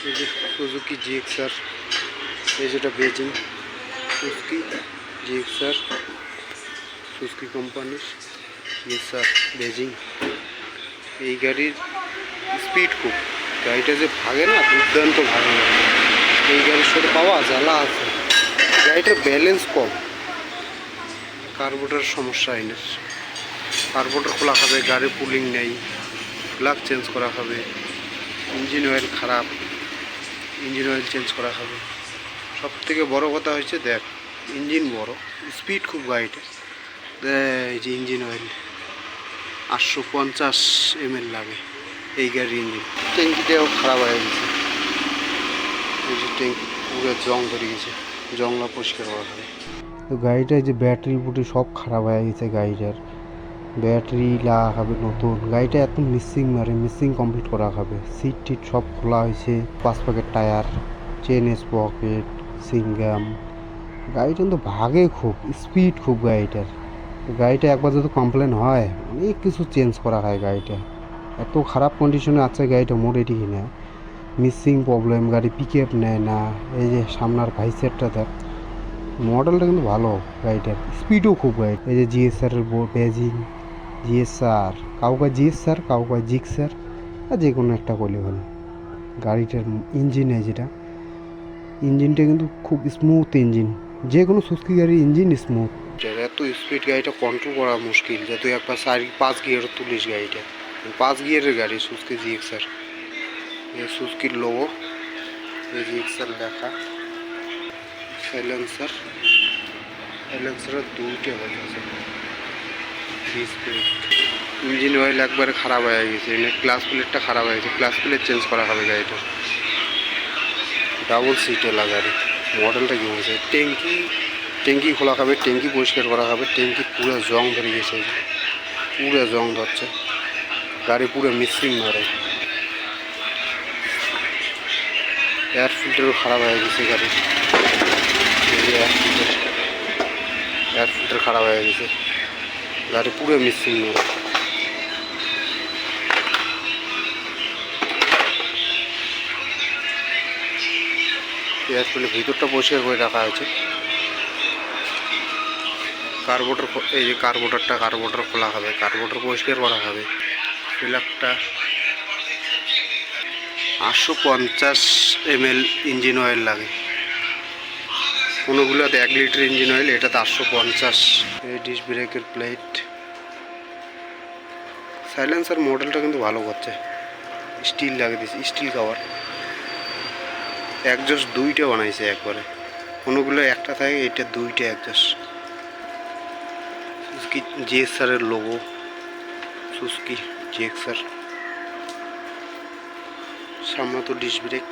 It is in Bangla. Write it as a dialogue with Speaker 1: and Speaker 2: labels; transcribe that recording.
Speaker 1: এই যে সুজুকি জিএক্সআর, এই যেটা বেজিং সুজুকি জিএক্সআর, সুজুকি কোম্পানির জিএক্সআর বেজিং। এই গাড়ির স্পিড খুব, গাড়িটা যে ভাগে না দুর্দান্ত ভাগে। এই গাড়ির সাথে পাওয়া জ্বালা আছে, গাড়িটার ব্যালেন্স কম, কার্বোরেটর সমস্যা এনের, কার্বোরেটর খোলা খাবে, গাড়ি পুলিং নেই, প্লাগ চেঞ্জ করা হবে, ইঞ্জিন অয়েল খারাপ, ইঞ্জিন অয়েল চেঞ্জ করা হবে। সব থেকে বড় কথা হচ্ছে দেখ ইঞ্জিন বড়, স্পিড খুব গাড়িটা। এই যে ইঞ্জিন অয়েল 850 ml লাগে এই গাড়ির ইঞ্জিন। ট্যাঙ্কিটাও খারাপ হয়ে গেছে, এই যে ট্যাঙ্কি পুরো জং ধরে গেছে, জংলা পরিষ্কার করা হবে। তো গাড়িটায় যে ব্যাটারি বুটি সব খারাপ হয়ে গেছে, গাড়িটার ব্যাটারি লাগা হবে নতুন। গাড়িটা এত মিসিং মারে, মিসিং কমপ্লিট করা হবে। সিট টিট সব খোলা হয়েছে, 5 packet tyre, chain sprocket, Singham. গাড়িটা কিন্তু ভাগে খুব, স্পিড খুব গাড়িটার। গাড়িটা একবার যদি কমপ্লেন হয় অনেক কিছু চেঞ্জ করা হয়। গাড়িটা এত খারাপ কন্ডিশনে আছে গাড়িটা, মোটেটি না, মিসিং প্রবলেম, গাড়ি পিক আপ নেয় না। এই যে সামনার ভাইসেটটা দেখ, মডেলটা কিন্তু ভালো গাড়িটার, স্পিডও খুব গাড়ি। এই যে জিএসআর এর বেজিং জিএসআর, কাউকে জিএসআর কাউকে জিক্সার, আর যে কোনো একটা করলে হলো। গাড়িটার ইঞ্জিন, যেটা ইঞ্জিনটা কিন্তু খুব স্মুথ ইঞ্জিন, যে কোনো সুজুকি গাড়ির ইঞ্জিন স্মুথ। এত স্পিড গাড়িটা কন্ট্রোল করা মুশকিল, যে তুই একবার 5 গিয়ার তুলিস। গাড়িটা 5 গিয়ারের গাড়ি, সুজুকি জিএক্সআর, এই সুজুকির লোগো, এই জিএক্সআর লেখা, সাইলেন্সার, সাইলেন্সারের 2টা হয়েছে, ইঞ্জিন অয়েল একবারে খারাপ হয়ে গেছে, ক্লাস প্লেটটা খারাপ হয়ে গেছে, ক্লাস প্লেট চেঞ্জ করা হবে গাড়িটা। ডাবল সিটেলা গাড়ি, মডেলটা কী হয়েছে। ট্যাঙ্কি খোলা খাবে, ট্যাঙ্কি পরিষ্কার করা হবে, ট্যাঙ্কি পুরো জং ধরে গেছে, পুরো জং ধরছে, গাড়ি পুরো মিসিং মারে। এয়ার ফিল্টারও খারাপ হয়ে গেছে গাড়ির, এয়ার ফিল্টার খারাপ হয়ে গেছে, গাড়ি পুরো মিসিং মারে। এয়ার ফিল্টার ভিতরটা পরিষ্কার করে রাখা হয়েছে। কার্বোরেটর, এই যে কার্বোরেটর খোলা হবে, কার্বোরেটর পরিষ্কার করা হবে। ফিলাপটা 850 ml ইঞ্জিন অয়েল লাগে, কোনোগুলোতে 1 লিটার ইঞ্জিন অয়েল, এটাতে 850। এই ডিস্ক ব্রেকের প্লেট, সাইলেন্সার মডেলটা কিন্তু ভালো করছে, স্টিল লাগিয়ে দিয়েছে, স্টিল কভার। একজস্ট 2টা বানাইছে একবারে, কোনোগুলো একটা থাকে, এটা 2টা একজস্ট। সুজুকি জিএক্সআর এর লোগো, সুজুকি জিএক্সআর। সামনে তো ডিস্ক ব্রেক।